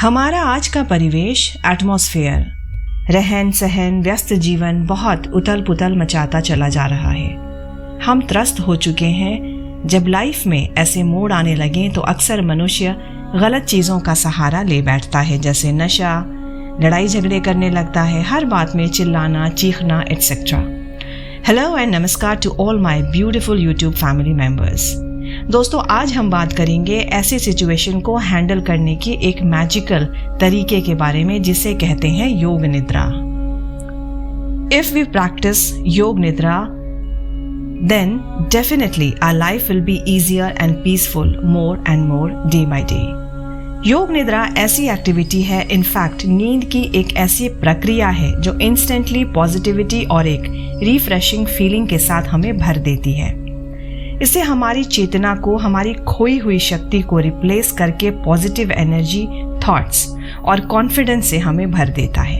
हमारा आज का परिवेश, एटमॉस्फेयर, रहन सहन, व्यस्त जीवन बहुत उथल पुथल मचाता चला जा रहा है। हम त्रस्त हो चुके हैं। जब लाइफ में ऐसे मोड़ आने लगे तो अक्सर मनुष्य गलत चीज़ों का सहारा ले बैठता है, जैसे नशा, लड़ाई झगड़े करने लगता है, हर बात में चिल्लाना, चीखना एटसेट्रा। हेलो एंड नमस्कार to all my beautiful YouTube family members. दोस्तों, आज हम बात करेंगे ऐसी सिचुएशन को हैंडल करने की एक मैजिकल तरीके के बारे में जिसे कहते हैं योग निद्रा। इफ वी प्रैक्टिस योग निद्रा, then definitely our life will be easier and peaceful more and more day by day. योग निद्रा ऐसी एक्टिविटी है, इनफैक्ट नींद की एक ऐसी प्रक्रिया है जो इंस्टेंटली पॉजिटिविटी और एक रिफ्रेशिंग फीलिंग के साथ हमें भर देती है। इससे हमारी चेतना को, हमारी खोई हुई शक्ति को रिप्लेस करके पॉजिटिव एनर्जी, थॉट्स और कॉन्फिडेंस से हमें भर देता है।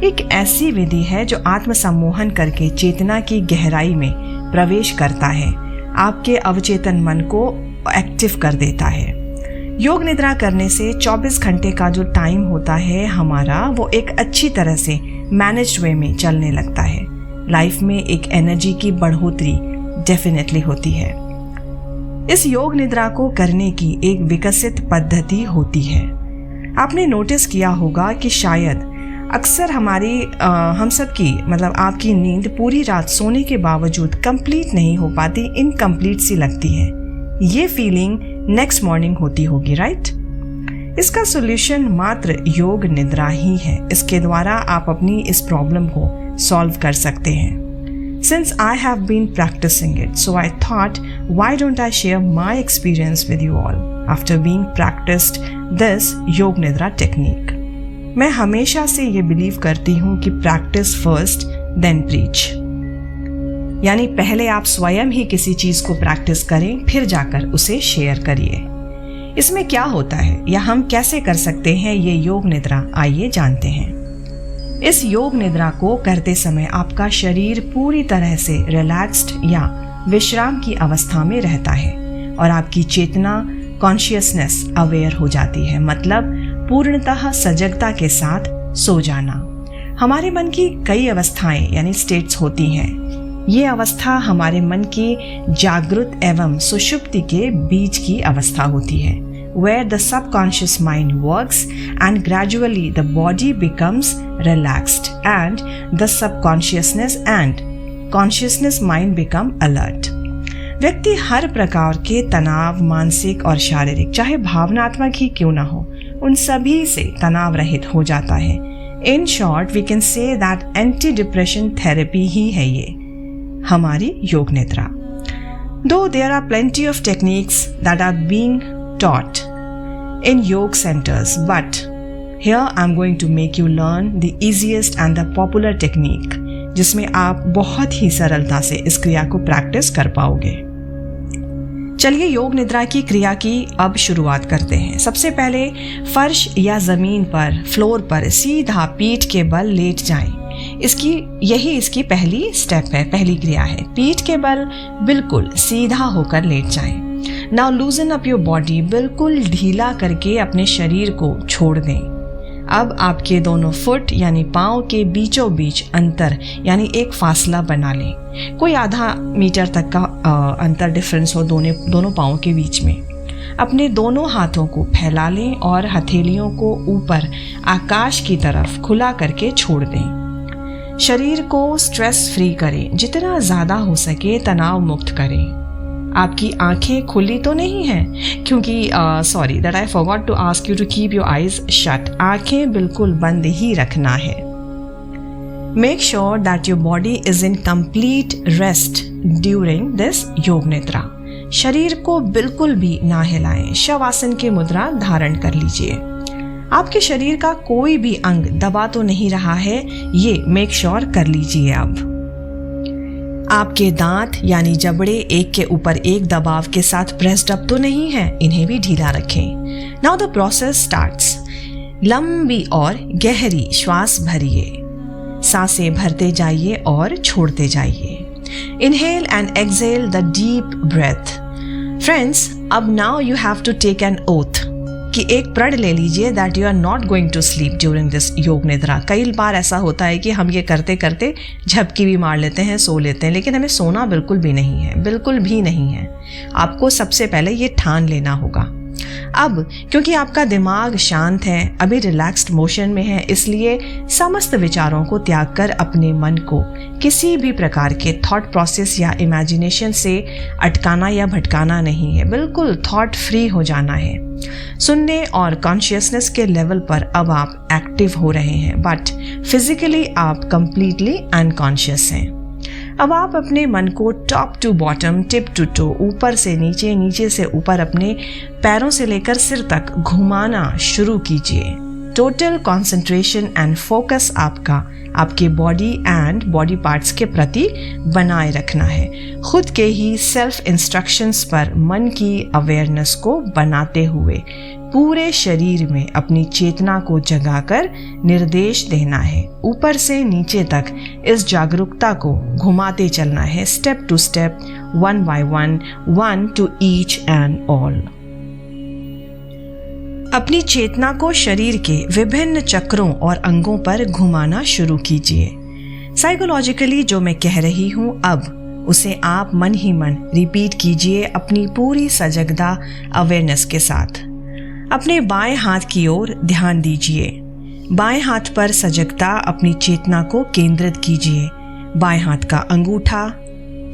एक ऐसी विधि है जो आत्मसम्मोहन करके चेतना की गहराई में प्रवेश करता है, आपके अवचेतन मन को एक्टिव कर देता है। योग निद्रा करने से 24 घंटे का जो टाइम होता है हमारा, वो एक अच्छी तरह से मैनेज्ड वे में चलने लगता है। लाइफ में एक एनर्जी की बढ़ोतरी डेफिनेटली होती है। इस योग निद्रा को करने की एक विकसित पद्धति होती है। आपने नोटिस किया होगा कि शायद अक्सर हम सब की मतलब आपकी नींद पूरी रात सोने के बावजूद कंप्लीट नहीं हो पाती, इनकम्प्लीट सी लगती है। ये फीलिंग नेक्स्ट मॉर्निंग होती होगी, राइट? इसका सॉल्यूशन मात्र योग निद्रा ही है। इसके द्वारा आप अपनी इस प्रॉब्लम को सॉल्व कर सकते हैं। Since I have been practicing it, so I thought, why don't I share my experience with you all after being practiced this योग निद्रा टेक्निक। मैं हमेशा से ये बिलीव करती हूँ कि प्रैक्टिस फर्स्ट देन प्रीच, यानी पहले आप स्वयं ही किसी चीज को प्रैक्टिस करें, फिर जाकर उसे शेयर करिए। इसमें क्या होता है या हम कैसे कर सकते हैं ये योग निद्रा, आइए जानते हैं। इस योग निद्रा को करते समय आपका शरीर पूरी तरह से रिलैक्स्ड या विश्राम की अवस्था में रहता है और आपकी चेतना, कॉन्शियसनेस अवेयर हो जाती है, मतलब पूर्णतः सजगता के साथ सो जाना। हमारे मन की कई अवस्थाएं यानी स्टेट्स होती हैं। ये अवस्था हमारे मन की जागृत एवं सुषुप्ति के बीच की अवस्था होती है, where the subconscious mind works and gradually the body becomes relaxed and the subconsciousness and consciousness mind become alert. व्यक्ति हर प्रकार के तनाव, मानसिक और शारीरिक, चाहे भावनात्मक ही क्यों ना हो, उन सभी से तनाव रहित हो जाता है। In short, we can say that anti-depression therapy ही है ये हमारी योग निद्रा। Though there are plenty of techniques that are being taught in yoga centers, but here I'm going to make you learn the easiest and the popular technique, जिसमें आप बहुत ही सरलता से इस क्रिया को प्रैक्टिस कर पाओगे। चलिए योग निद्रा की क्रिया की अब शुरुआत करते हैं। सबसे पहले फर्श या जमीन पर, फ्लोर पर सीधा पीठ के बल लेट जाएं। इसकी पहली स्टेप है, पहली क्रिया है। पीठ के बल बिल्कुल सीधा होकर लेट जाएं। नाउ लूजन अप योर बॉडी, बिल्कुल ढीला करके अपने शरीर को छोड़ दें। अब आपके दोनों फुट यानी पाँव के बीचों बीच अंतर यानी एक फासला बना लें। कोई आधा मीटर तक का अंतर डिफरेंस हो दोनों पाँव के बीच में। अपने दोनों हाथों को फैला लें और हथेलियों को ऊपर आकाश की तरफ खुला करके छोड़ दें। शरीर को स्ट्रेस फ्री करें, जितना ज़्यादा हो सके तनाव मुक्त करें। आपकी आंखें खुली तो नहीं हैं, क्योंकि sorry that I forgot to ask you to keep your eyes shut. आंखें बिल्कुल बंद ही रखना है। Make sure that your body is in complete rest during this yoga nidra. शरीर को बिल्कुल भी ना हिलाएं। शवासन की मुद्रा धारण कर लीजिए। आपके शरीर का कोई भी अंग दबा तो नहीं रहा है, ये मेक श्योर कर लीजिए। अब आपके दांत यानी जबड़े एक के ऊपर एक दबाव के साथ प्रेस्ड अप तो नहीं है, इन्हें भी ढीला रखें। Now the process starts. लंबी और गहरी श्वास भरिए, सांसें भरते जाइए और छोड़ते जाइए। Inhale and exhale the deep breath. Friends, अब now you have to take an oath कि एक प्रण ले लीजिए that you are not going to sleep during this yoga nidra. कई बार ऐसा होता है कि हम ये करते करते झपकी भी मार लेते हैं, सो लेते हैं, लेकिन हमें सोना बिल्कुल भी नहीं है, बिल्कुल भी नहीं है। आपको सबसे पहले ये ठान लेना होगा। अब क्योंकि आपका दिमाग शांत है, अभी रिलैक्स्ड मोशन में है, इसलिए समस्त विचारों को त्याग कर अपने मन को किसी भी प्रकार के थॉट प्रोसेस या इमेजिनेशन से अटकाना या भटकाना नहीं है। बिल्कुल थॉट फ्री हो जाना है। सुनने और कॉन्शियसनेस के लेवल पर अब आप एक्टिव हो रहे हैं, बट फिजिकली आप कंप्लीटली अनकॉन्शियस हैं। अब आप अपने मन को top to bottom, tip to toe, ऊपर से नीचे, नीचे से ऊपर अपने पैरों से लेकर सिर तक घुमाना शुरू कीजिए। टोटल कंसंट्रेशन एंड फोकस आपका आपके बॉडी एंड बॉडी पार्ट्स के प्रति बनाए रखना है। खुद के ही सेल्फ इंस्ट्रक्शंस पर मन की अवेयरनेस को बनाते हुए पूरे शरीर में अपनी चेतना को जगाकर निर्देश देना है। ऊपर से नीचे तक इस जागरूकता को घुमाते चलना है, step to step, one by one, one to each and all. अपनी चेतना को शरीर के विभिन्न चक्रों और अंगों पर घुमाना शुरू कीजिए। साइकोलॉजिकली जो मैं कह रही हूँ अब उसे आप मन ही मन रिपीट कीजिए अपनी पूरी सजगता अवेयरनेस के साथ। अपने बाएं हाथ की ओर ध्यान दीजिए। बाएं हाथ पर सजगता अपनी चेतना को केंद्रित कीजिए। बाएं हाथ का अंगूठा,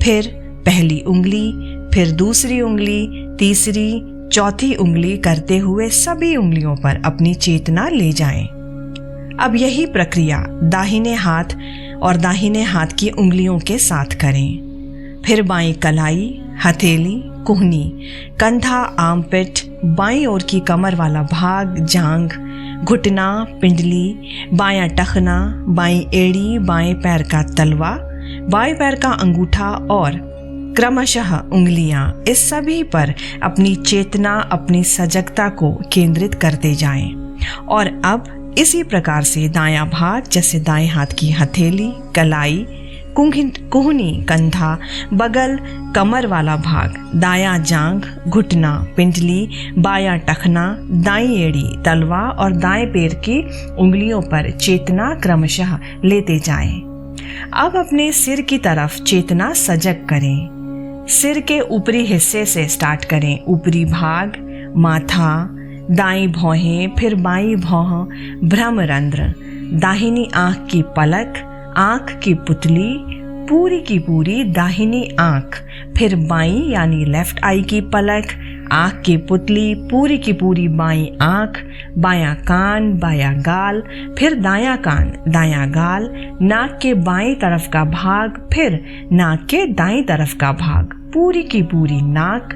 फिर पहली उंगली, फिर दूसरी उंगली, तीसरी, चौथी उंगली करते हुए सभी उंगलियों पर अपनी चेतना ले जाएं। अब यही प्रक्रिया दाहिने हाथ और दाहिने हाथ की उंगलियों के साथ करें। फिर बाईं कलाई, हथेली, कुहनी, कंधा, आर्मपिट, बाईं ओर की कमर वाला भाग, जांघ, घुटना, पिंडली, बायां टखना, बाईं एड़ी, बाएं पैर का तलवा, बाएं पैर का अंगूठा और क्रमशः उंगलियां, इस सभी पर अपनी चेतना, अपनी सजगता को केंद्रित करते जाएं। और अब इसी प्रकार से दायां भाग, जैसे दाएं हाथ की हथेली, कलाई, कुहनी, कंधा, बगल, कमर वाला भाग, दायां जांघ, घुटना, पिंडली, बायां टखना, दाईं एड़ी, तलवा और दाएं पैर की उंगलियों पर चेतना क्रमशः लेते जाएं। अब अपने सिर की तरफ चेतना सजग करें। सिर के ऊपरी हिस्से से स्टार्ट करें। ऊपरी भाग, माथा, दाईं भौहें, फिर बाईं भौं, ब्रह्मरंध्र, दाहिनी आंख की पलक, आंख की पुतली, पूरी की पूरी दाहिनी आंख, फिर बाईं यानी लेफ्ट आई की पलक, आंख की पुतली, पूरी की पूरी बाईं आंख, बायां कान, बायां गाल, फिर दायां कान, दायां गाल, नाक के बाईं तरफ का भाग, फिर नाक के दाईं तरफ का भाग, पूरी की पूरी नाक,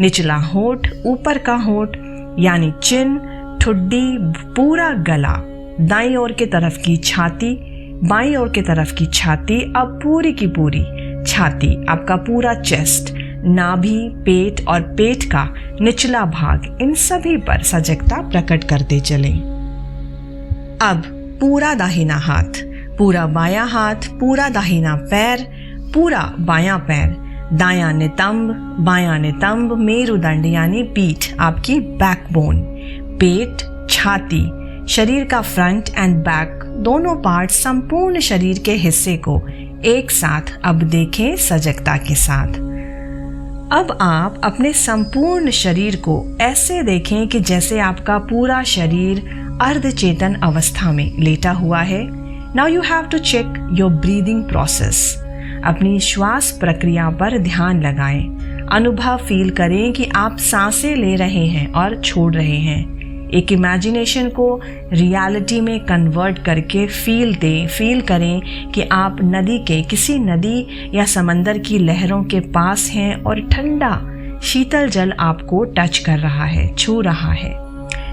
निचला होंठ, ऊपर का होंठ यानी चिन, ठुड्डी, पूरा गला, दाईं ओर के तरफ की छाती, बाईं ओर की तरफ की छाती, अब पूरी की पूरी छाती, आपका पूरा चेस्ट, नाभि, पेट और पेट का निचला भाग, इन सभी पर सजगता प्रकट करते चलें। अब पूरा दाहिना हाथ, पूरा बायां हाथ, पूरा दाहिना पैर, पूरा बायां पैर, दायां नितंब, बायां नितंब, मेरुदंड यानी पीठ, आपकी बैकबोन, पेट, छाती, शरीर का फ्रंट एंड बैक, दोनों पार्ट, संपूर्ण शरीर के हिस्से को एक साथ अब देखें सजगता के साथ। अब आप अपने संपूर्ण शरीर को ऐसे देखें कि जैसे आपका पूरा शरीर अर्धचेतन अवस्था में लेटा हुआ है। Now you have to check your breathing process. अपनी श्वास प्रक्रिया पर ध्यान लगाएं। अनुभव फील करें कि आप सांसें ले रहे हैं और छोड़ रहे हैं। एक इमेजिनेशन को रियलिटी में कन्वर्ट करके फील करें कि आप नदी के, किसी नदी या समंदर की लहरों के पास हैं और ठंडा शीतल जल आपको टच कर रहा है, छू रहा है।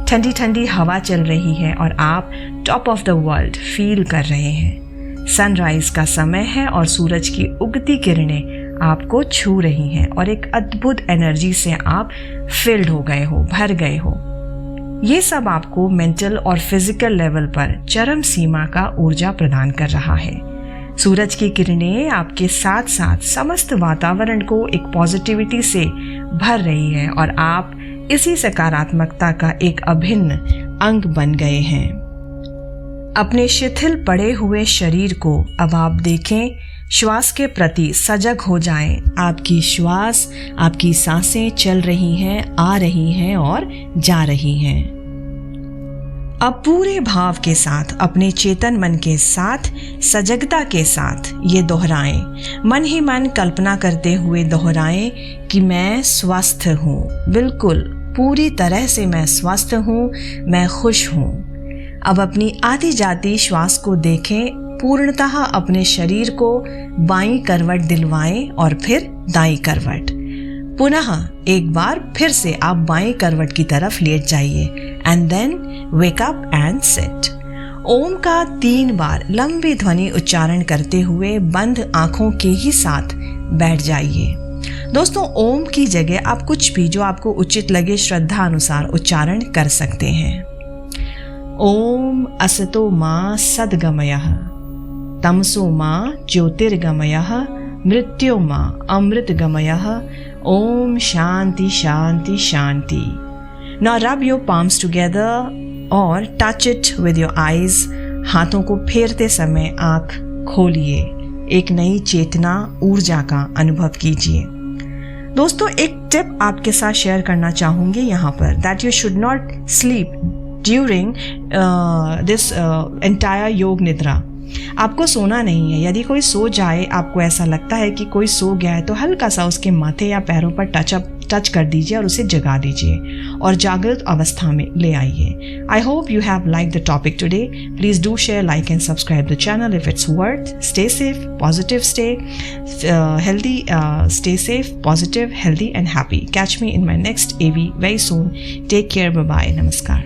ठंडी ठंडी हवा चल रही है और आप top of the world feel कर रहे हैं। सनराइज का समय है और सूरज की उगती किरणें आपको छू रही हैं और एक अद्भुत एनर्जी से आप फिल्ड हो गए हो, भर गए हो। ये सब आपको मेंटल और फिजिकल लेवल पर चरम सीमा का ऊर्जा प्रदान कर रहा है। सूरज की किरणें आपके साथ साथ समस्त वातावरण को एक पॉजिटिविटी से भर रही है और आप इसी सकारात्मकता का एक अभिन्न अंग बन गए हैं। अपने शिथिल पड़े हुए शरीर को अब आप देखें, श्वास के प्रति सजग हो जाएं। आपकी श्वास, आपकी सांसें चल रही हैं, आ रही हैं और जा रही हैं। अब पूरे भाव के साथ, अपने चेतन मन के साथ, सजगता के साथ ये दोहराएं। मन ही मन कल्पना करते हुए दोहराएं कि मैं स्वस्थ हूँ, बिल्कुल पूरी तरह से मैं स्वस्थ हूँ, मैं खुश हूँ। अब अपनी आती जाती श्वास को देखें, पूर्णतः अपने शरीर को बाईं करवट दिलवाएं और फिर दाईं करवट। पुनः एक बार फिर से आप बाईं करवट की तरफ लेट जाइए and then wake up and sit. Om का 3 बार लंबी ध्वनि उच्चारण करते हुए बंद आंखों के ही साथ बैठ जाइए। दोस्तों, ओम की जगह आप कुछ भी जो आपको उचित लगे श्रद्धा अनुसार उच्चारण कर सकते हैं। ओम असतो मा सद्गमयः, तमसो मा ज्योतिर्गमयः, मृत्यो मा अमृतगमयः। ओम शांति शांति शांति। Now rub your palms together और touch it with your eyes। हाथों को फेरते समय आंख खोलिए, एक नई चेतना, ऊर्जा का अनुभव कीजिए। दोस्तों, एक टिप आपके साथ शेयर करना चाहूँगी यहाँ पर, that you should not sleep during this entire योग निद्रा। आपको सोना नहीं है। यदि कोई सो जाए, आपको ऐसा लगता है कि कोई सो गया है, तो हल्का सा उसके माथे या पैरों पर टच कर दीजिए और उसे जगा दीजिए और जागृत अवस्था में ले आइए। I hope you have like the topic today. Please do share, like and subscribe the channel if it's worth. Stay safe, positive, stay healthy, stay safe, positive, healthy and happy. Catch me in my next AV very soon. Take care. Bye bye. Namaskar.